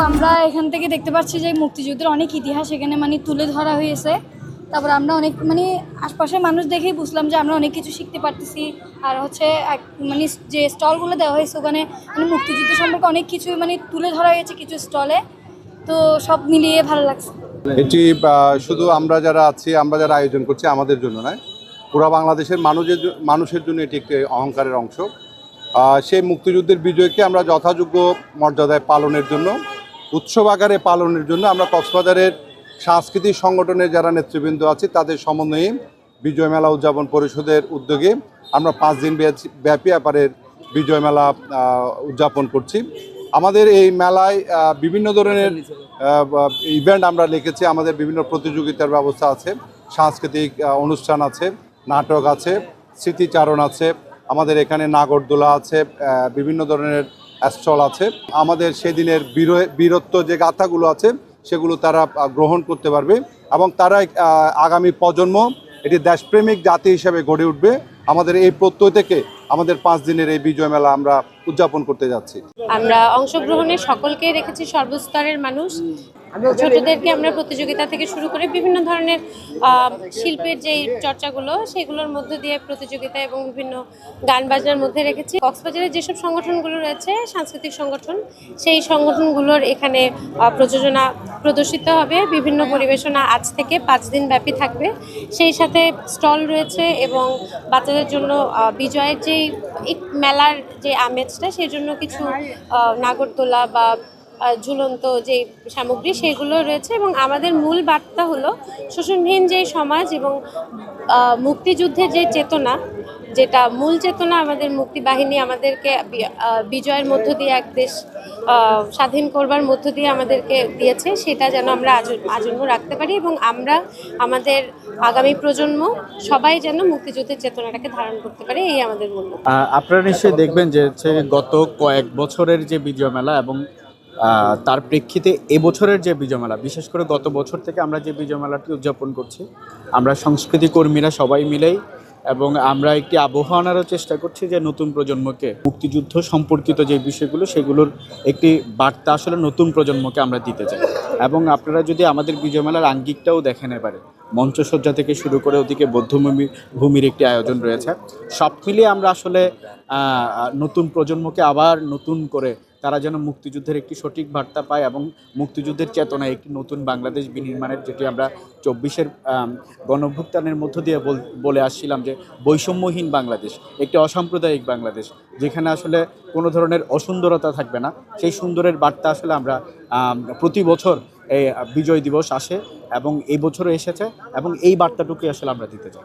আমরা এখান থেকে দেখতে পাচ্ছি যে মুক্তিযুদ্ধের অনেক ইতিহাস এখানে মানে তুলে ধরা হয়েছে। তারপর আমরা অনেক মানে আশপাশের মানুষ দেখেই বুঝলাম যে আমরা অনেক কিছু শিখতে পারতেছি। আর হচ্ছে মানে যে স্টলগুলো দেওয়া হয়েছে ওখানে মানে মুক্তিযুদ্ধ সম্পর্কে অনেক কিছু মানে তুলে ধরা হয়েছে কিছু স্টলে। তো সব মিলিয়ে ভালো লাগছে। এটি শুধু আমরা যারা আছি, আমরা যারা আয়োজন করছি আমাদের জন্য নয়, পুরো বাংলাদেশের মানুষের জন্য এটি একটি অহংকারের অংশ। সেই মুক্তিযুদ্ধের বিজয়কে আমরা যথাযোগ্য মর্যাদায় পালনের জন্য, উৎসব আকারে পালনের জন্য আমরা কক্সবাজারের সাংস্কৃতিক সংগঠনের যারা নেতৃবৃন্দ আছে তাদের সমন্বয়ে বিজয় মেলা উদযাপন পরিষদের উদ্যোগে আমরা 5 দিন ব্যাপী ব্যাপারের বিজয় মেলা উদযাপন করছি। আমাদের এই মেলায় বিভিন্ন ধরনের ইভেন্ট আমরা লিখেছি। আমাদের বিভিন্ন প্রতিযোগিতার ব্যবস্থা আছে, সাংস্কৃতিক অনুষ্ঠান আছে, নাটক আছে, স্মৃতিচারণ আছে, আমাদের এখানে নাগরদোলা আছে, বিভিন্ন ধরনের স্টল আছে। আমাদের সেদিনের বীরত্ব যে গাথাগুলো আছে সেগুলো তারা গ্রহণ করতে পারবে এবং তারা আগামী প্রজন্ম এটি দেশপ্রেমিক জাতি হিসেবে গড়ে উঠবে। আমাদের এই প্রত্যয় থেকে আমাদের 5 দিনের এই বিজয় মেলা আমরা উদযাপন করতে যাচ্ছি। আমরা অংশগ্রহণে সকলকে রেখেছি, সর্বস্তরের মানুষ, ছোটদেরকে আমরা প্রতিযোগিতা থেকে শুরু করে বিভিন্ন ধরনের শিল্পের যে চর্চাগুলো সেগুলোর মধ্য দিয়ে প্রতিযোগিতা এবং বিভিন্ন গান বাজনার মধ্যে রেখেছি। কক্সবাজারের যেসব সংগঠনগুলো রয়েছে সাংস্কৃতিক সংগঠন, সেই সংগঠনগুলোর এখানে প্রযোজনা প্রদর্শিত হবে। বিভিন্ন পরিবেশনা আজ থেকে 5 দিন ব্যাপী থাকবে। সেই সাথে স্টল রয়েছে এবং বাচ্চাদের জন্য বিজয়ের যেই মেলার যে আমেজটা সেই জন্য কিছু নাগরদোলা বা ঝুলন্ত যে সামগ্রী সেগুলো রয়েছে। এবং আমাদের মূল বার্তা হলো শোষণহীন যে সমাজ এবং মুক্তিযুদ্ধের যে চেতনা, যেটা মূল চেতনা আমাদের মুক্তিবাহিনী আমাদেরকে বিজয়ের মধ্য দিয়ে এক দেশ স্বাধীন করবার মধ্য দিয়ে আমাদেরকে দিয়েছে, সেটা যেন আমরা আজন্ম রাখতে পারি এবং আমরা আমাদের আগামী প্রজন্ম সবাই যেন মুক্তিযুদ্ধের চেতনাটাকে ধারণ করতে পারে, এই আমাদের মূল। আপনারা নিশ্চয়ই দেখবেন যে গত কয়েক বছরের যে বিজয় মেলা এবং তার প্রেক্ষিতে এবছরের যে বিজয় মেলা, বিশেষ করে গত বছর থেকে আমরা যে বিজয় মেলাটি উদযাপন করছি, আমরা সংস্কৃতি কর্মীরা সবাই মিলেই এবং আমরা একটি আবহাওয়া আনারও চেষ্টা করছি যে নতুন প্রজন্মকে মুক্তিযুদ্ধ সম্পর্কিত যে বিষয়গুলো সেগুলোর একটি বার্তা আসলে নতুন প্রজন্মকে আমরা দিতে চাই। এবং আপনারা যদি আমাদের বিজয় মেলার আঙ্গিকটাও দেখেন, এবারে মঞ্চসজ্জা থেকে শুরু করে ওদিকে বৌদ্ধভূমির একটি আয়োজন রয়েছে, সব মিলিয়ে আমরা আসলে নতুন প্রজন্মকে আবার নতুন করে তারা যেন মুক্তিযুদ্ধের একটি সঠিক বার্তা পায় এবং মুক্তিযুদ্ধের চেতনায় একটি নতুন বাংলাদেশ বিনির্মাণের, যেটি আমরা 24-এর গণঅভ্যুত্থানের মধ্য দিয়ে বলে আসছিলাম যে বৈষম্যহীন বাংলাদেশ, একটি অসাম্প্রদায়িক বাংলাদেশ যেখানে আসলে কোনো ধরনের অসুন্দরতা থাকবে না, সেই সুন্দরের বার্তা আসলে আমরা প্রতি বছর এই বিজয় দিবস আসে এবং এই বছরও এসেছে এবং এই বার্তাটুকুই আসলে আমরা দিতে চাই।